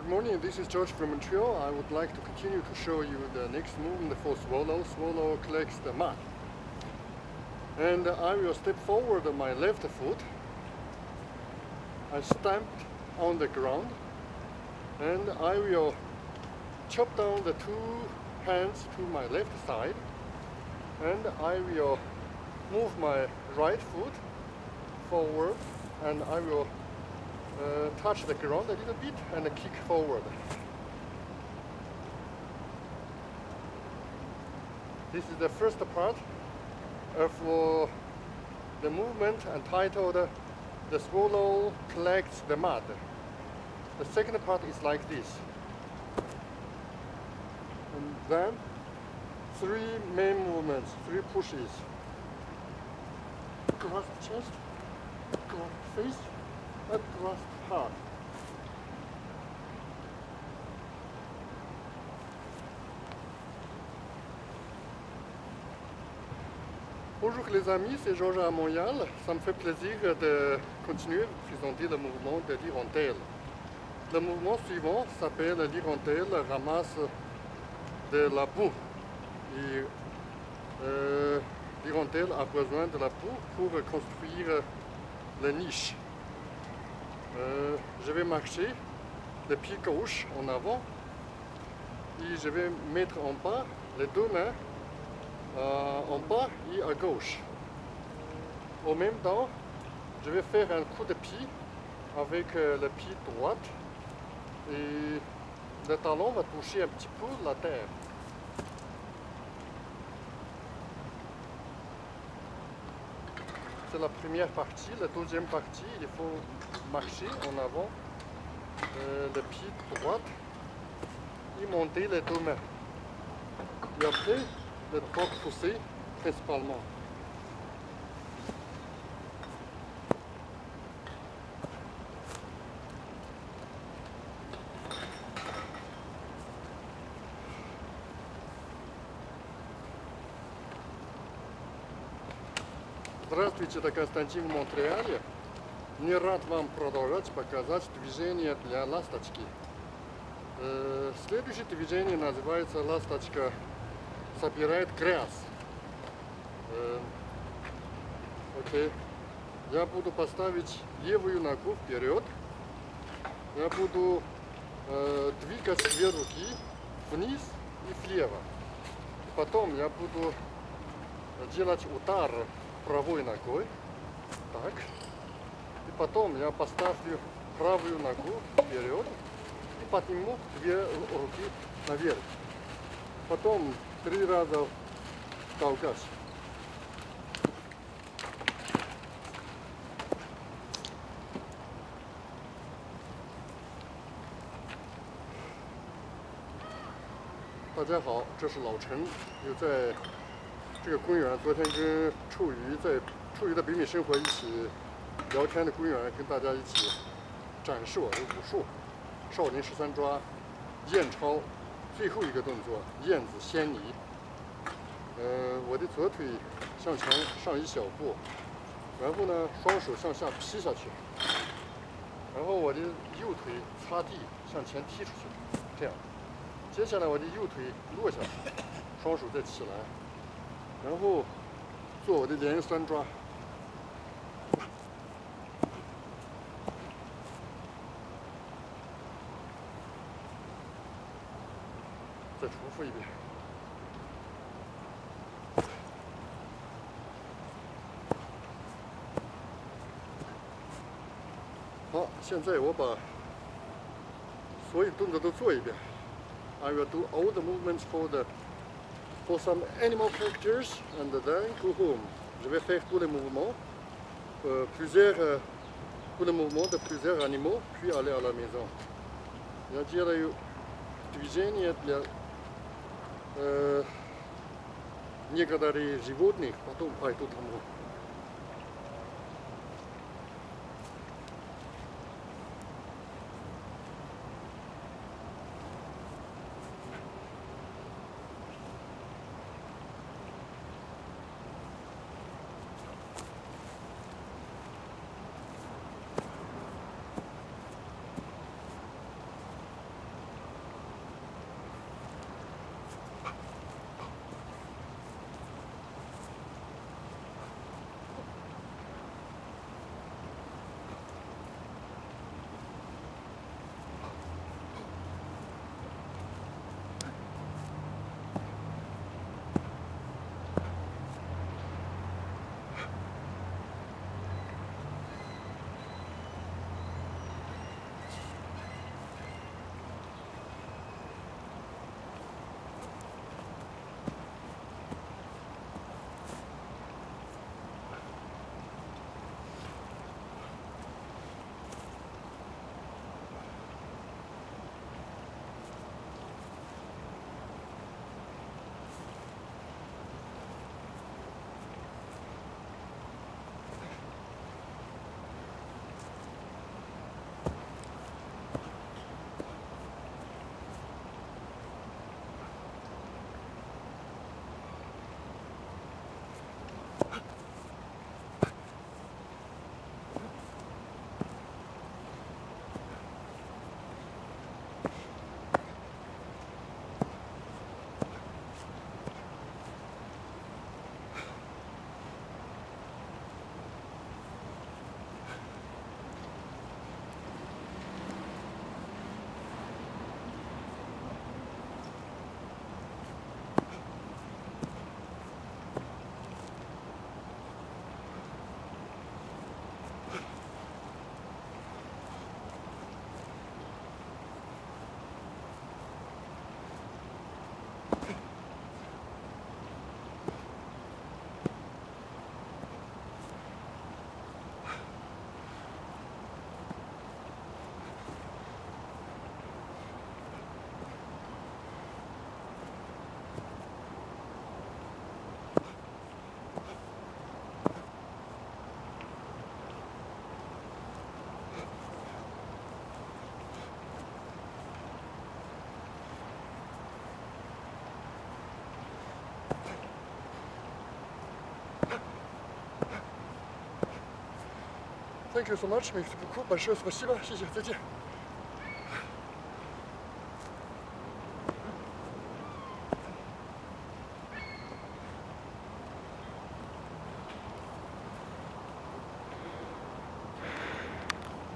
Good morning, this is George from Montreal. I would like to continue to show you the next movement for Swallow. Swallow collects the mat. And I will step forward on my left foot. I stamped on the ground. And I will chop down the two hands to my left side. And I will move my right foot forward. And I will touch the ground a little bit and kick forward. This is the first part of the movement entitled "The Swallow Collects the Mud." The second part is like this. And then three main movements, three pushes. Grasp chest, grasp face, and grasp heart. Bonjour les amis, c'est Georges à Montréal. Ça me fait plaisir de continuer à présenter le mouvement de l'hirondelle. Le mouvement suivant s'appelle l'hirondelle ramasse de la boue. Et l'hirondelle a besoin de la boue pour construire la niche. Je vais marcher le pied gauche en avant et je vais mettre en bas les deux mains en bas et à gauche. En même temps, je vais faire un coup de pied avec le pied droit et le talon va toucher un petit peu la terre. C'est la première partie. La deuxième partie, il faut marcher en avant le pied droit et monter les deux mains. Et après, le droit pousser principalement. Здравствуйте, это Константин в Монреале. Не рад вам продолжать показать движение для ласточки. Следующее движение называется «Ласточка собирает грязь». Окей. Я буду поставить левую ногу вперед. Я буду двигать две руки вниз и влево. Потом я буду делать удар правой ногой. Так. И потом я поставлю правую ногу вперед и подниму две руки наверх. Потом 3 раза толкать.大家好，这是老陈，又在这个公园。昨天跟臭鱼的北美生活一起聊天的公园，跟大家一起展示我的武术，少林13抓，燕抄最后一个动作，燕子衔泥。我的左腿向前上一小步，然后呢，双手向下劈下去，然后我的右腿擦地向前踢出去，这样。接下来我的右腿落下去，双手再起来，然后做我的连3抓。再重复一遍。好，现在我把所有动作都做一遍。I will do all the movements for some animal characters and then go home. Je vais faire tous les mouvements, tous les mouvements de plusieurs animaux, puis aller à la maison. Я делаю движение для некоторых животных, потом пойду домой. Thank you so much，merci beaucoup，большое спасибо，谢谢，再见。